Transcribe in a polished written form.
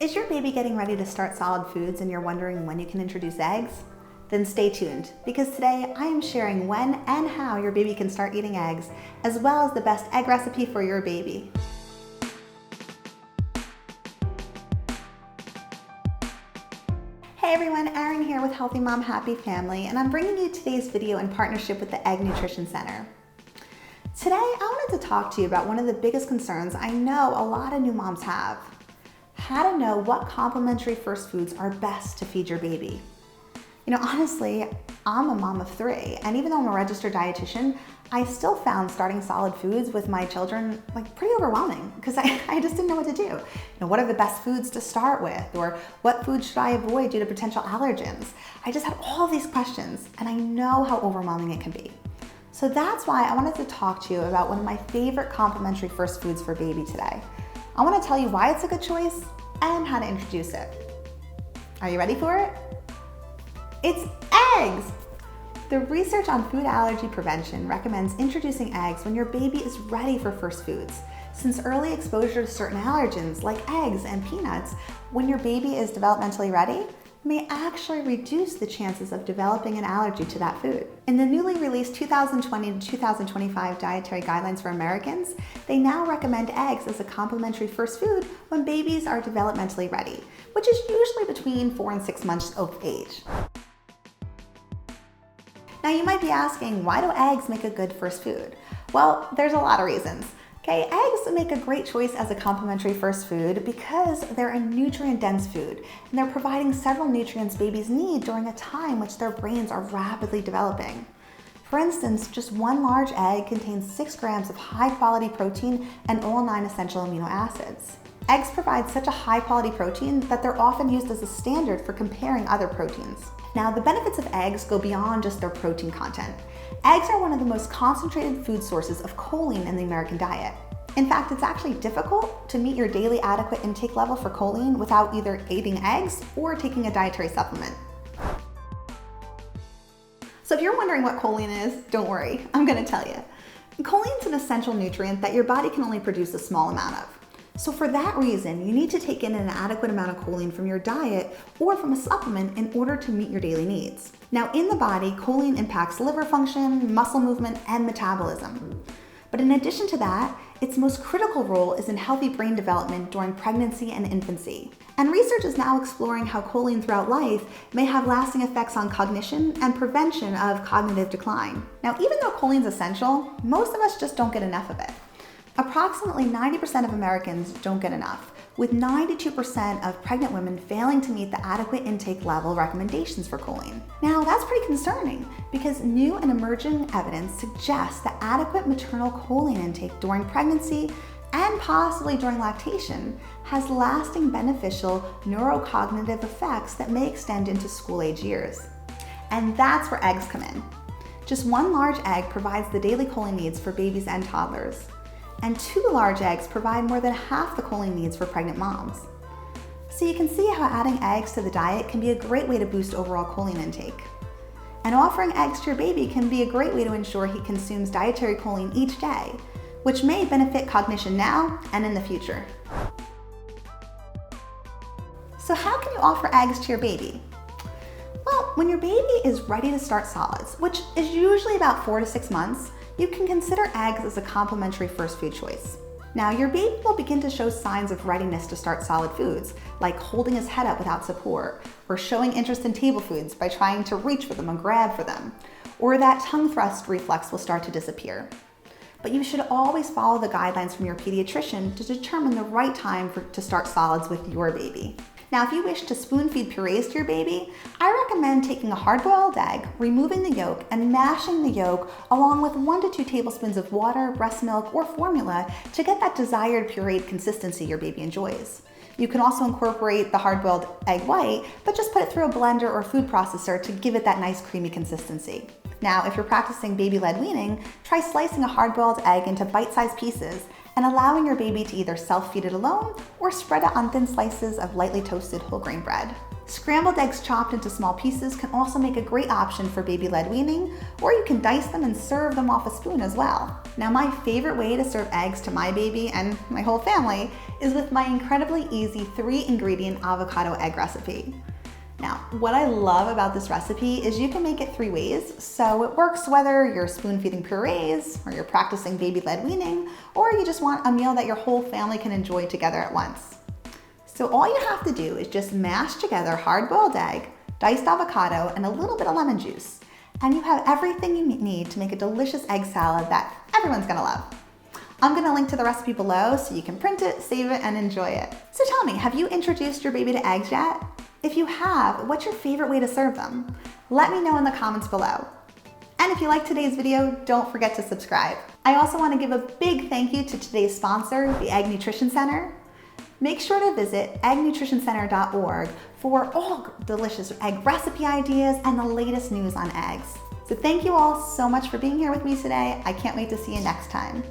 Is your baby getting ready to start solid foods and you're wondering when you can introduce eggs? Then stay tuned, because today I am sharing when and how your baby can start eating eggs, as well as the best egg recipe for your baby. Hey everyone, Erin here with Healthy Mom Happy Family, and I'm bringing you today's video in partnership with the Egg Nutrition Center. Today I wanted to talk to you about one of the biggest concerns I know a lot of new moms have: how to know what complementary first foods are best to feed your baby. You know, honestly, I'm a mom of 3, and even though I'm a registered dietitian, I still found starting solid foods with my children pretty overwhelming, because I just didn't know what to do. You know, what are the best foods to start with? Or what foods should I avoid due to potential allergens? I just had all these questions, and I know how overwhelming it can be. So that's why I wanted to talk to you about one of my favorite complementary first foods for baby today. I want to tell you why it's a good choice and how to introduce it. Are you ready for it? It's eggs! The research on food allergy prevention recommends introducing eggs when your baby is ready for first foods, since early exposure to certain allergens like eggs and peanuts when your baby is developmentally ready may actually reduce the chances of developing an allergy to that food. In the newly released 2020 to 2025 Dietary Guidelines for Americans, they now recommend eggs as a complementary first food when babies are developmentally ready, which is usually between 4 and 6 months of age. Now you might be asking, why do eggs make a good first food? Well, there's a lot of reasons. Okay, eggs make a great choice as a complementary first food because they're a nutrient-dense food, and they're providing several nutrients babies need during a time which their brains are rapidly developing. For instance, just one large egg contains 6 grams of high-quality protein and all 9 essential amino acids. Eggs provide such a high-quality protein that they're often used as a standard for comparing other proteins. Now, the benefits of eggs go beyond just their protein content. Eggs are one of the most concentrated food sources of choline in the American diet. In fact, it's actually difficult to meet your daily adequate intake level for choline without either eating eggs or taking a dietary supplement. So if you're wondering what choline is, don't worry, I'm going to tell you. Choline is an essential nutrient that your body can only produce a small amount of. So for that reason, you need to take in an adequate amount of choline from your diet or from a supplement in order to meet your daily needs. Now in the body, choline impacts liver function, muscle movement, and metabolism. But in addition to that, its most critical role is in healthy brain development during pregnancy and infancy. And research is now exploring how choline throughout life may have lasting effects on cognition and prevention of cognitive decline. Now, even though choline is essential, most of us just don't get enough of it. Approximately 90% of Americans don't get enough, with 92% of pregnant women failing to meet the adequate intake level recommendations for choline. Now, that's pretty concerning because new and emerging evidence suggests that adequate maternal choline intake during pregnancy and possibly during lactation has lasting beneficial neurocognitive effects that may extend into school-age years. And that's where eggs come in. Just one large egg provides the daily choline needs for babies and toddlers, and 2 large eggs provide more than half the choline needs for pregnant moms. So you can see how adding eggs to the diet can be a great way to boost overall choline intake. And offering eggs to your baby can be a great way to ensure he consumes dietary choline each day, which may benefit cognition now and in the future. So how can you offer eggs to your baby? Well, when your baby is ready to start solids, which is usually about 4 to 6 months, you can consider eggs as a complementary first food choice. Now, your baby will begin to show signs of readiness to start solid foods, like holding his head up without support, or showing interest in table foods by trying to reach for them and grab for them, or that tongue thrust reflex will start to disappear. But you should always follow the guidelines from your pediatrician to determine the right time to start solids with your baby. Now, if you wish to spoon feed purees to your baby, I recommend taking a hard-boiled egg, removing the yolk, and mashing the yolk along with 1 to 2 tablespoons of water, breast milk, or formula to get that desired pureed consistency your baby enjoys. You can also incorporate the hard-boiled egg white, but just put it through a blender or food processor to give it that nice creamy consistency. Now, if you're practicing baby-led weaning, try slicing a hard-boiled egg into bite-sized pieces and allowing your baby to either self-feed it alone or spread it on thin slices of lightly toasted whole grain bread. Scrambled eggs chopped into small pieces can also make a great option for baby-led weaning, or you can dice them and serve them off a spoon as well. Now, my favorite way to serve eggs to my baby and my whole family is with my incredibly easy 3-ingredient avocado egg recipe. Now, what I love about this recipe is you can make it 3 ways, so it works whether you're spoon-feeding purees, or you're practicing baby-led weaning, or you just want a meal that your whole family can enjoy together at once. So all you have to do is just mash together hard-boiled egg, diced avocado, and a little bit of lemon juice, and you have everything you need to make a delicious egg salad that everyone's gonna love. I'm gonna link to the recipe below so you can print it, save it, and enjoy it. So tell me, have you introduced your baby to eggs yet? If you have, what's your favorite way to serve them? Let me know in the comments below. And if you liked today's video, don't forget to subscribe. I also want to give a big thank you to today's sponsor, the Egg Nutrition Center. Make sure to visit eggnutritioncenter.org for all delicious egg recipe ideas and the latest news on eggs. So thank you all so much for being here with me today. I can't wait to see you next time.